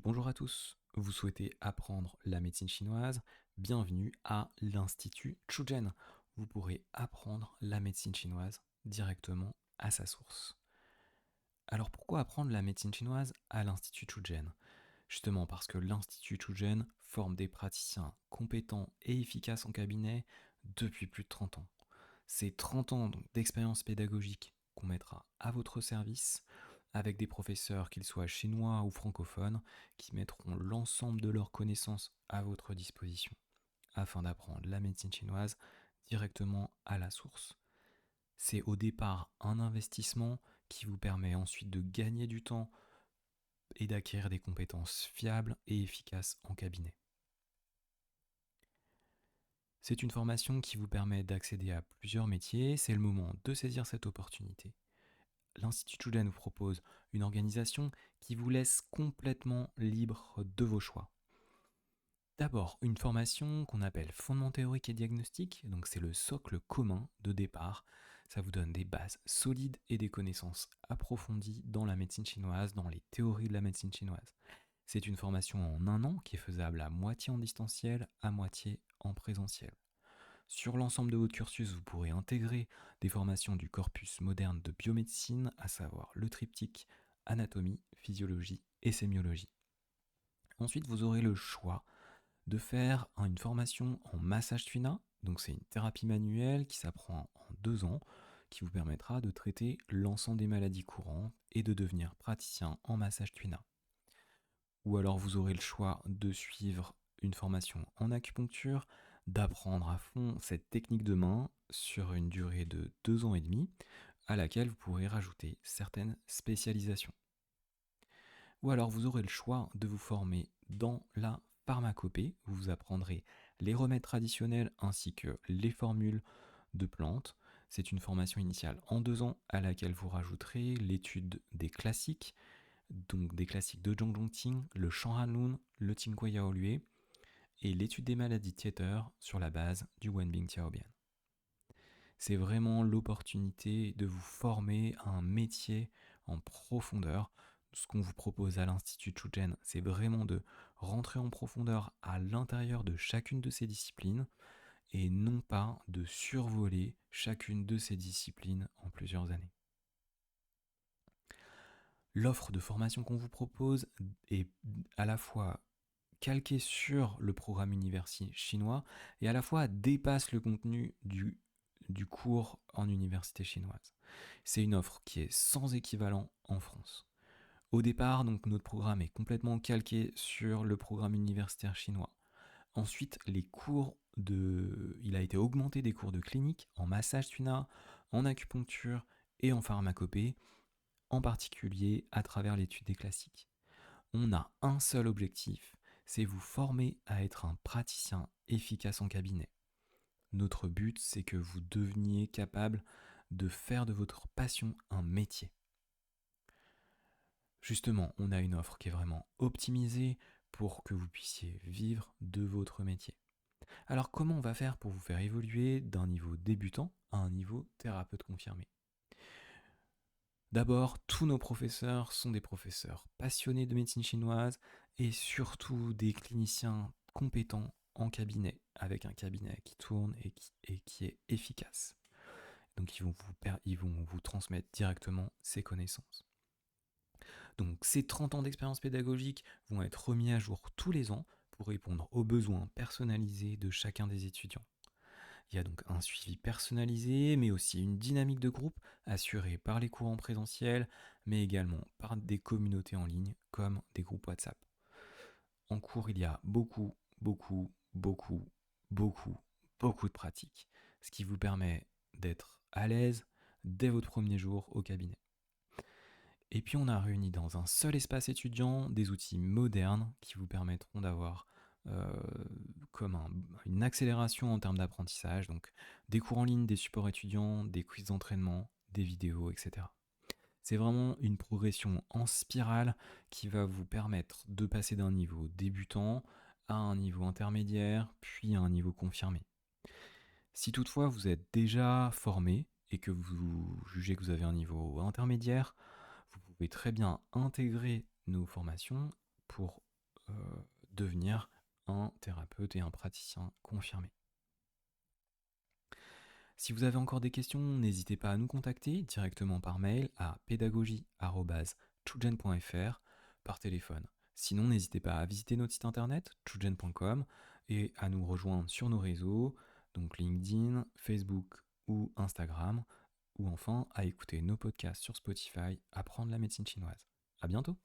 Bonjour à tous, vous souhaitez apprendre la médecine chinoise? Bienvenue à l'Institut Chuzhen. Vous pourrez apprendre la médecine chinoise directement à sa source. Alors pourquoi apprendre la médecine chinoise à l'Institut Chuzhen? Justement parce que l'Institut Chuzhen forme des praticiens compétents et efficaces en cabinet depuis plus de 30 ans. C'est 30 ans donc, d'expérience pédagogique qu'on mettra à votre service avec des professeurs, qu'ils soient chinois ou francophones, qui mettront l'ensemble de leurs connaissances à votre disposition afin d'apprendre la médecine chinoise directement à la source. C'est au départ un investissement qui vous permet ensuite de gagner du temps et d'acquérir des compétences fiables et efficaces en cabinet. C'est une formation qui vous permet d'accéder à plusieurs métiers, c'est le moment de saisir cette opportunité. L'Institut Chuzhen vous propose une organisation qui vous laisse complètement libre de vos choix. D'abord, une formation qu'on appelle fondement théorique et diagnostic, donc c'est le socle commun de départ. Ça vous donne des bases solides et des connaissances approfondies dans la médecine chinoise, dans les théories de la médecine chinoise. C'est une formation en un an qui est faisable à moitié en distanciel, à moitié en présentiel. Sur l'ensemble de votre cursus, vous pourrez intégrer des formations du corpus moderne de biomédecine, à savoir le triptyque anatomie, physiologie et sémiologie. Ensuite, vous aurez le choix de faire une formation en massage tuina, donc c'est une thérapie manuelle qui s'apprend en 2 ans, qui vous permettra de traiter l'ensemble des maladies courantes et de devenir praticien en massage tuina. Ou alors vous aurez le choix de suivre une formation en acupuncture, d'apprendre à fond cette technique de main sur une durée de 2 ans et demi, à laquelle vous pourrez rajouter certaines spécialisations. Ou alors vous aurez le choix de vous former dans la pharmacopée, où vous apprendrez les remèdes traditionnels ainsi que les formules de plantes. C'est une formation initiale en 2 ans à laquelle vous rajouterez l'étude des classiques, donc des classiques de Zhong Zhongqing, le Shanhanlun, le Qingguo Yaolue, et l'étude des maladies Tieter sur la base du Wenbing Tiaobian. C'est vraiment l'opportunité de vous former à un métier en profondeur. Ce qu'on vous propose à l'Institut Chuzhen, c'est vraiment de rentrer en profondeur à l'intérieur de chacune de ces disciplines et non pas de survoler chacune de ces disciplines en plusieurs années. L'offre de formation qu'on vous propose est à la fois calquée sur le programme universitaire chinois et à la fois dépasse le contenu du cours en université chinoise. C'est une offre qui est sans équivalent en France. Au départ, donc, notre programme est complètement calqué sur le programme universitaire chinois. Ensuite, il a été augmenté des cours de clinique en massage tuina, en acupuncture et en pharmacopée, en particulier à travers l'étude des classiques. On a un seul objectif, c'est vous former à être un praticien efficace en cabinet. Notre but, c'est que vous deveniez capable de faire de votre passion un métier. Justement, on a une offre qui est vraiment optimisée pour que vous puissiez vivre de votre métier. Alors comment on va faire pour vous faire évoluer d'un niveau débutant à un niveau thérapeute confirmé? D'abord, tous nos professeurs sont des professeurs passionnés de médecine chinoise et surtout des cliniciens compétents en cabinet, avec un cabinet qui tourne et qui est efficace. Donc ils vont vous transmettre directement ces connaissances. Donc ces 30 ans d'expérience pédagogique vont être remis à jour tous les ans pour répondre aux besoins personnalisés de chacun des étudiants. Il y a donc un suivi personnalisé, mais aussi une dynamique de groupe assurée par les cours en présentiel, mais également par des communautés en ligne comme des groupes WhatsApp. En cours, il y a beaucoup de pratiques, ce qui vous permet d'être à l'aise dès votre premier jour au cabinet. Et puis on a réuni dans un seul espace étudiant des outils modernes qui vous permettront d'avoir euh, une accélération en termes d'apprentissage, donc des cours en ligne, des supports étudiants, des quiz d'entraînement, des vidéos, etc. C'est vraiment une progression en spirale qui va vous permettre de passer d'un niveau débutant à un niveau intermédiaire, puis à un niveau confirmé. Si toutefois vous êtes déjà formé et que vous jugez que vous avez un niveau intermédiaire, vous pouvez très bien intégrer nos formations pour devenir un thérapeute et un praticien confirmé. Si vous avez encore des questions, n'hésitez pas à nous contacter directement par mail à pédagogie@chugen.fr, par téléphone. Sinon, n'hésitez pas à visiter notre site internet chugen.com et à nous rejoindre sur nos réseaux, donc LinkedIn, Facebook ou Instagram, ou enfin à écouter nos podcasts sur Spotify, Apprendre la médecine chinoise. À bientôt!